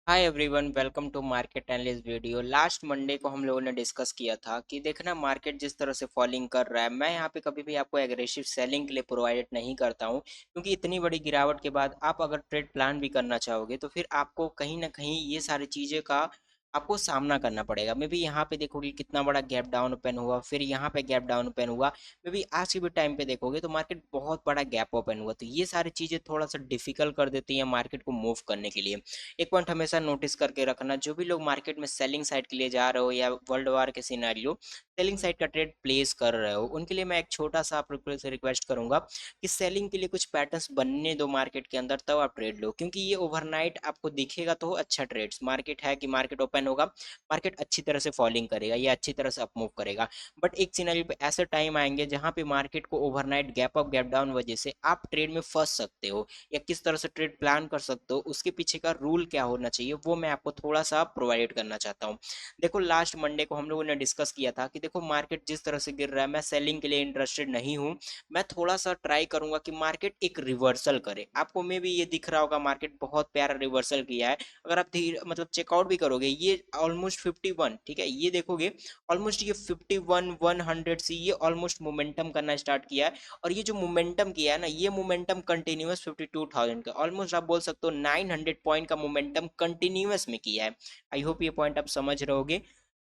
Hi everyone, welcome to market analyst video. Last Monday को हम लोगों ने डिस्कस किया था कि देखना मार्केट जिस तरह से फॉलिंग कर रहा है, मैं यहाँ पे कभी भी आपको एग्रेसिव सेलिंग के लिए प्रोवाइड नहीं करता हूँ, क्योंकि इतनी बड़ी गिरावट के बाद आप अगर ट्रेड प्लान भी करना चाहोगे तो फिर आपको कहीं ना कहीं ये सारी चीज़ें का आपको सामना करना पड़ेगा। मे बी यहाँ पे देखोगे कितना बड़ा गैप डाउन ओपन हुआ, फिर यहाँ पे गैप डाउन ओपन हुआ। मे बी आज के भी टाइम पे देखोगे तो मार्केट बहुत बड़ा गैप ओपन हुआ, तो ये सारी चीज़ें थोड़ा सा डिफिकल्ट कर देती हैं मार्केट को मूव करने के लिए। एक पॉइंट हमेशा नोटिस करके रखना, जो भी लोग मार्केट में सेलिंग साइड के लिए जा रहे हो या वर्ल्ड वार के सिनेरियो सेलिंग साइड का ट्रेड प्लेस कर रहे हो, उनके लिए मैं एक छोटा सा आप लोगों से रिक्वेस्ट करूंगा कि सेलिंग के लिए कुछ पैटर्न्स बनने दो मार्केट के अंदर, तब आप ट्रेड लो। क्योंकि ये ओवरनाइट आपको दिखेगा तो अच्छा ट्रेड्स मार्केट है कि मार्केट ओपन होगा, मार्केट अच्छी तरह से फॉलिंग करेगा या अच्छी तरह से अपमूव करेगा। बट एक सिनेरियो पे ऐसे टाइम आएंगे जहां पे मार्केट को overnight gap up gap down वजह से आप ट्रेड में फंस सकते हो, या किस तरह से ट्रेड प्लान कर सकते हो, उसके पीछे का रूल क्या होना चाहिए वो मैं आपको थोड़ा सा प्रोवाइड करना चाहता हूँ। देखो लास्ट मंडे को हम लोगों ने डिस्कस किया था कि देखो मार्केट जिस तरह से गिर रहा है, मैं सेलिंग के लिए इंटरेस्टेड नहीं हूँ। मैं थोड़ा सा ट्राई करूंगा कि मार्केट एक रिवर्सल करे। आपको में भी ये दिख रहा होगा मार्केट बहुत प्यारा रिवर्सल किया है। अगर आप धीरे मतलब चेकआउट भी करोगे, ये ऑलमोस्ट 51, ठीक है, ये देखोगे ऑलमोस्ट ये 51 100 से ये ऑलमोस्ट मोमेंटम करना स्टार्ट किया है। और ये जो मोमेंटम किया है ना, ये मोमेंटम कंटिन्यूअस 52,000 का, ऑलमोस्ट आप बोल सकते हो 900 पॉइंट का मोमेंटम कंटिन्यूअस में किया है। आई होप ये पॉइंट आप समझ रहोगे।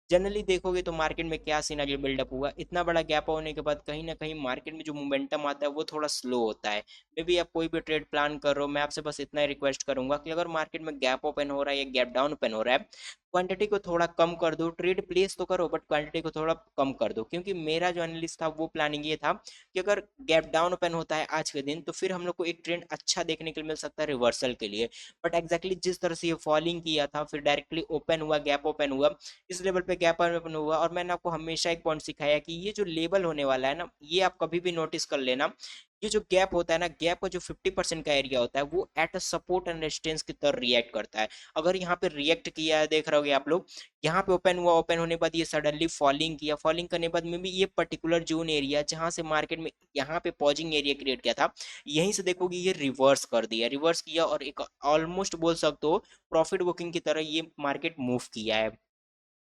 जनरली देखोगे तो मार्केट में क्या सिनेरियो बिल्डअप हुआ, इतना बड़ा गैप होने के बाद कहीं ना कहीं मार्केट में जो मोमेंटम आता है वो थोड़ा स्लो होता है। मे बी आप कोई भी ट्रेड प्लान कर रहे हो, मैं आपसे बस इतना ही रिक्वेस्ट करूंगा कि अगर मार्केट में गैप ओपन हो रहा है या गैप डाउन ओपन हो रहा है, क्वांटिटी को थोड़ा कम कर दो। ट्रेड प्लेस तो करो बट क्वांटिटी को थोड़ा कम कर दो। क्योंकि मेरा जो एनालिस्ट था वो प्लानिंग ये था कि अगर गैप डाउन ओपन होता है आज के दिन, तो फिर हम लोग को एक ट्रेंड अच्छा देखने के लिए मिल सकता है रिवर्सल के लिए। बट एग्जैक्टली जिस तरह से ये फॉलिंग किया था, फिर डायरेक्टली ओपन हुआ, गैप ओपन हुआ, इस लेवल पे गैप ओपन हुआ। और मैंने आपको हमेशा एक पॉइंट सिखाया कि ये जो लेवल होने वाला है ना, ये आप कभी भी नोटिस कर लेना। ये जो गैप होता है ना, गैप का जो 50% का एरिया होता है वो at a support and resistance की तरह रिएक्ट करता है। अगर यहाँ पे रिएक्ट किया है, देख रहे आप लोग, यहाँ पे ओपन हुआ, ओपन होने के बाद ये सडनली फॉलिंग किया, फॉलिंग करने के बाद में भी ये पर्टिकुलर जोन एरिया जहां से मार्केट में यहाँ पे पॉजिंग एरिया क्रिएट किया था, यहीं से देखोगे ये रिवर्स कर दिया, रिवर्स किया और एक ऑलमोस्ट बोल सकते हो प्रॉफिट बुकिंग की तरह ये मार्केट मूव किया है।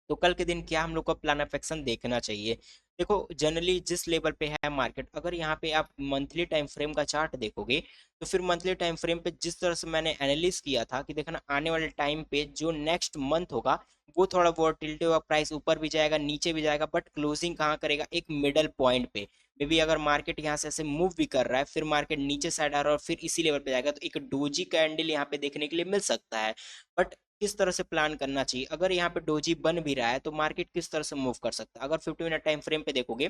तो कल के दिन क्या हम लोग को प्लान ऑफ एक्शन देखना चाहिए। देखो जनरली जिस लेवल पे है मार्केट, अगर यहाँ पे आप मंथली टाइम फ्रेम का चार्ट देखोगे, तो फिर मंथली टाइम फ्रेम पे जिस तरह से मैंने एनालिस किया था कि देखना आने वाले टाइम पे जो नेक्स्ट मंथ होगा वो थोड़ा वोलेटिलिटी होगा, प्राइस ऊपर भी जाएगा नीचे भी जाएगा, बट क्लोजिंग कहाँ करेगा, एक मिडल पॉइंट पे। मे बी अगर मार्केट यहाँ से ऐसे मूव भी कर रहा है, फिर मार्केट नीचे साइड आ रहा है और फिर इसी लेवल पे जाएगा, तो एक डोजी कैंडल यहाँ पे देखने के लिए मिल सकता है। बट किस तरह से प्लान करना चाहिए, अगर यहाँ पे डोजी बन भी रहा है तो मार्केट किस तरह से मूव कर सकता है। अगर 50 मिनट टाइम फ्रेम पे देखोगे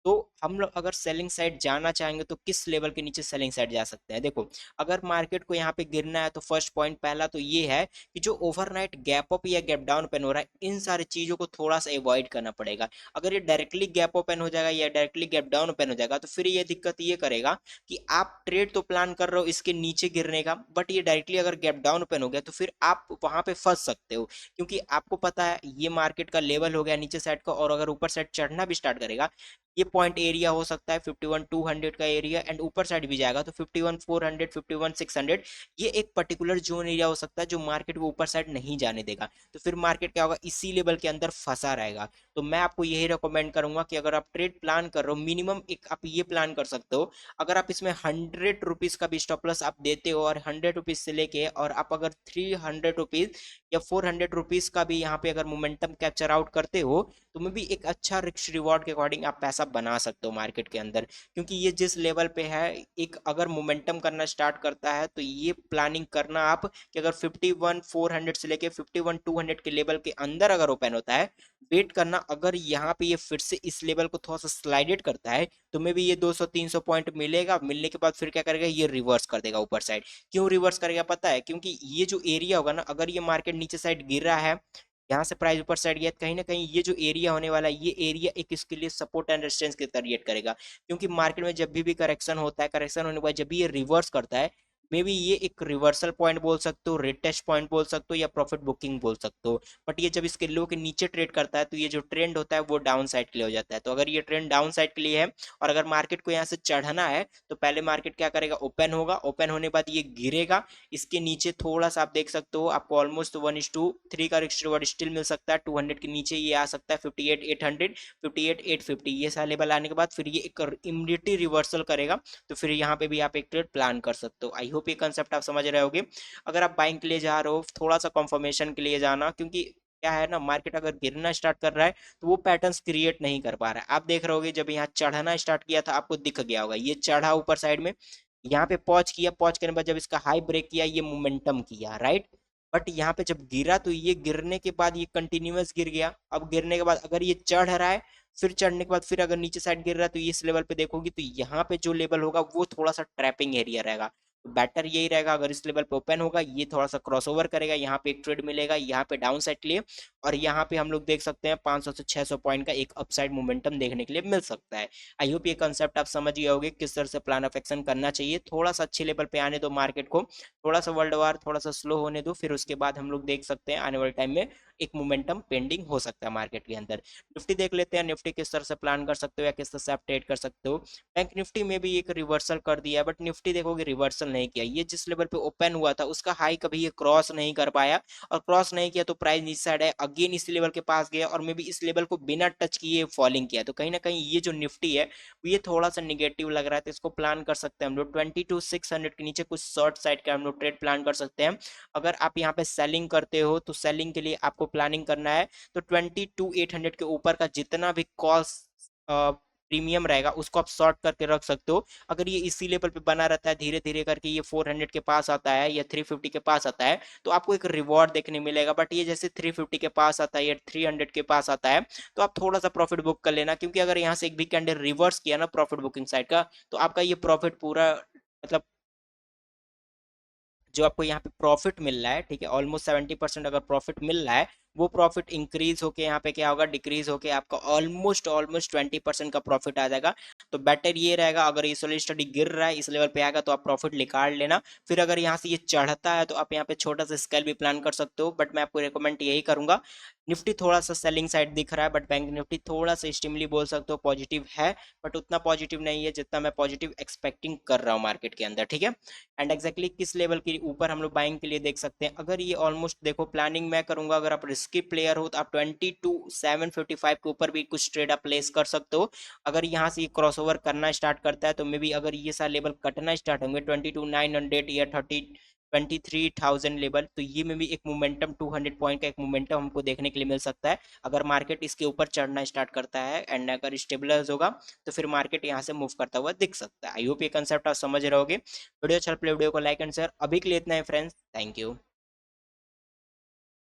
तो हम लोग अगर सेलिंग साइड जाना चाहेंगे तो किस लेवल के नीचे सेलिंग साइड जा सकते हैं। देखो अगर मार्केट को यहाँ पे गिरना है तो फर्स्ट पॉइंट पहला तो ये है कि जो ओवरनाइट गैप अप या गैप डाउन ओपन हो रहा है, इन सारी चीजों को थोड़ा सा अवॉइड करना पड़ेगा। अगर ये डायरेक्टली गैप ओपन हो जाएगा या डायरेक्टली गैप डाउन ओपन हो जाएगा, तो फिर ये दिक्कत ये करेगा कि आप ट्रेड तो प्लान कर रहे हो इसके नीचे गिरने का, बट ये डायरेक्टली अगर गैप डाउन ओपन हो गया तो फिर आप वहां पे फंस सकते हो। क्योंकि आपको पता है ये मार्केट का लेवल हो गया नीचे साइड का, और अगर ऊपर साइड चढ़ना भी स्टार्ट करेगा, ये पॉइंट एरिया हो सकता है 51 200 का एरिया, एंड ऊपर साइड भी जाएगा तो 51 400 51 600, ये एक पर्टिकुलर जोन एरिया हो सकता है जो मार्केट को ऊपर साइड नहीं जाने देगा। तो फिर मार्केट क्या होगा, इसी लेवल के अंदर फंसा रहेगा। तो मैं आपको यही रिकमेंड करूंगा कि अगर आप ट्रेड प्लान कर रहे हो, मिनिमम एक आप ये प्लान कर सकते हो, अगर आप इसमें 100 रुपीज का भी स्टॉप लॉस आप देते हो, और 100 रुपीज से लेके और आप अगर 300 रुपीज या 400 रुपीज का भी यहाँ पे अगर मोमेंटम कैप्चर आउट करते हो, तो में भी एक अच्छा रिस्क रिवॉर्ड के अकॉर्डिंग आप पैसा बना सकते हो मार्केट के अंदर। क्योंकि ये जिस लेवल पे है, एक अगर मोमेंटम करना स्टार्ट करता है तो ये प्लानिंग करना आप कि अगर 51 400 से लेके 51 200 के लेवल के अंदर अगर ओपन होता है, वेट करना। अगर यहाँ पे ये फिर से इस लेवल को थोड़ा सा स्लाइडेड करता है, तो मे भी ये 200 300 पॉइंट मिलेगा, मिलने के बाद फिर क्या करेगा, ये रिवर्स कर देगा ऊपर साइड। क्यों रिवर्स करेगा पता है, क्योंकि ये जो एरिया होगा ना, अगर ये मार्केट नीचे साइड गिर रहा है, यहाँ से प्राइस ऊपर साइड गया, कहीं ना कहीं ये जो एरिया होने वाला है, ये एरिया एक इसके लिए सपोर्ट एंड रेजिस्टेंस की तरह रिएक्ट करेगा। क्योंकि मार्केट में जब भी करेक्शन होता है, करेक्शन होने के बाद जब भी ये रिवर्स करता है, मे बी ये एक रिवर्सल पॉइंट बोल सकते हो, रिटेस्ट पॉइंट बोल सकते हो, या प्रॉफिट बुकिंग बोल सकते हो। बट ये जब इसके लो के नीचे ट्रेड करता है तो ये जो ट्रेंड होता है वो डाउन साइड के लिए हो जाता है। तो अगर ये ट्रेंड डाउन साइड के लिए है और अगर मार्केट को यहाँ से चढ़ना है तो पहले मार्केट क्या करेगा, ओपन होगा, ओपन होने के बाद ये गिरेगा, इसके नीचे थोड़ा सा आप देख सकते हो, आपको ऑलमोस्ट 1:3 का रिस्क रिवॉर्ड स्टिल मिल सकता है। 200 के नीचे ये आ सकता है 58,800, 58,850, ये सारे लेवल आने के बाद फिर ये एक इमीडिएटली रिवर्सल करेगा। तो फिर यहाँ पे भी आप एक ट्रेड प्लान कर सकते हो। आई होप ये कंसेप्ट आप समझ रहे होगे। अगर आप बाइंग के लिए जा रहे हो थोड़ा सा कंफर्मेशन के लिए जाना, क्योंकि क्या है ना, मार्केट अगर गिरना स्टार्ट कर रहा है तो वो पैटर्न्स क्रिएट नहीं कर पा रहा है। आप देख रहे होगे जब यहाँ चढ़ना स्टार्ट किया था आपको दिख गया होगा, ये चढ़ा ऊपर साइड में, यहाँ पे पॉज किया, पॉज करने के बाद जब इसका हाई ब्रेक किया ये मोमेंटम किया, राइट। बट यहाँ पे जब गिरा तो ये गिरने के बाद ये कंटिन्यूअस गिर गया। अब गिरने के बाद अगर ये चढ़ रहा है, फिर चढ़ने के बाद फिर अगर नीचे साइड गिर रहा है तो इस लेवल पे देखोगी तो यहाँ पे जो लेवल होगा वो थोड़ा सा ट्रैपिंग एरिया रहेगा। तो बेटर यही रहेगा, अगर इस लेवल पे ओपन होगा ये थोड़ा सा क्रॉसओवर करेगा, यहाँ पे एक ट्रेड मिलेगा, यहाँ पे डाउन साइड के लिए, और यहाँ पे हम लोग देख सकते हैं 500 से 600 पॉइंट का एक अपसाइड मोमेंटम देखने के लिए मिल सकता है। आई होप ये कंसेप्ट आप समझ गए होगे किस तरह से प्लान ऑफ एक्शन करना चाहिए। थोड़ा सा अच्छे लेवल पे आने दो मार्केट को, थोड़ा सा वर्ल्ड वार थोड़ा सा स्लो होने दो, फिर उसके बाद हम लोग देख सकते हैं आने वाले टाइम में एक मोमेंटम पेंडिंग हो सकता है मार्केट के अंदर। निफ्टी देख लेते हैं, निफ्टी किस तरह से प्लान कर सकते हो या किस तरह से आप ट्रेड कर सकते हो। बैंक निफ्टी में भी एक रिवर्सल कर दिया, बट निफ्टी देखोगे रिवर्सल नहीं किया, ये जिस लेवल पे ओपन हुआ था उसका हाई कभी ये क्रॉस नहीं कर पाया, और क्रॉस नहीं किया तो प्राइस नीचे साइड है, अगेन इस लेवल के पास गया और मे बी इस लेवल को बिना टच किए फॉलिंग किया। तो कहीं ना कहीं ये जो निफ्टी है ये थोड़ा सा निगेटिव लग रहा है, तो इसको प्लान कर सकते हैं हम लोग 22,600 के नीचे कुछ शॉर्ट साइड का हम लोग ट्रेड प्लान कर सकते हैं। अगर आप यहाँ पे सेलिंग करते हो तो सेलिंग के लिए आपको प्लानिंग करना है तो 22,800 के ऊपर का जितना भी कॉस्ट प्रीमियम रहेगा उसको आप शॉर्ट करके रख सकते हो। अगर ये इसी लेवल पे बना रहता है धीरे धीरे करके ये 400 के पास आता है या 350 के पास आता है तो आपको एक रिवॉर्ड देखने मिलेगा। बट ये जैसे 350 के पास आता है या 300 के पास आता है तो आप थोड़ा सा प्रॉफिट बुक कर लेना, क्योंकि अगर यहाँ से एक भी कैंडल रिवर्स किया ना प्रॉफिट बुकिंग साइड का तो आपका ये प्रॉफिट पूरा, मतलब जो आपको यहाँ पे प्रॉफिट मिल रहा है, ठीक है, ऑलमोस्ट 70% अगर प्रॉफिट मिल रहा है वो प्रॉफिट इंक्रीज होके यहाँ पे क्या होगा, डिक्रीज होके आपका ऑलमोस्ट ऑलमोस्ट 20% का प्रॉफिट आ जाएगा। तो बेटर ये रहेगा, अगर ये सोलिड स्टडी गिर रहा है इस लेवल पे आएगा तो आप प्रॉफिट निकाल लेना। फिर अगर यहाँ से ये चढ़ता है तो आप यहाँ पे छोटा सा स्केल भी प्लान कर सकते हो, बट मैं आपको रिकमेंड यही करूंगा। निफ्टी थोड़ा सा सेलिंग साइड दिख रहा है, बट बैंक निफ्टी थोड़ा सा स्टिमली बोल सकते हो पॉजिटिव है, बट उतना पॉजिटिव नहीं है जितना मैं पॉजिटिव एक्सपेक्टिंग कर रहा हूँ मार्केट के अंदर, ठीक है। एंड एक्जैक्टली किस लेवल के ऊपर हम लोग बाइंग के लिए देख सकते हैं, अगर ये ऑलमोस्ट देखो प्लानिंग मैं करूंगा, अगर आप रिस्की प्लेयर हो तो आप 22,755 के ऊपर भी कुछ ट्रेड आप प्लेस कर सकते हो। अगर यहाँ से ये क्रॉसओवर करना स्टार्ट करता है तो मे बी अगर ये सारे लेवल कटना स्टार्ट होंगे 22,900 या 23,000 लेवल, तो ये में भी एक मोमेंटम 200 पॉइंट का एक मोमेंटम हमको देखने के लिए मिल सकता है अगर मार्केट इसके ऊपर चढ़ना स्टार्ट करता है। एंड अगर स्टेबलाइज होगा तो फिर मार्केट यहाँ से मूव करता हुआ दिख सकता है। आई होप ये कंसेप्ट आप समझ रहे होगे। वीडियो अच्छा लगे वीडियो को लाइक एंड शेयर। अभी के लिए इतना है फ्रेंड्स, थैंक यू।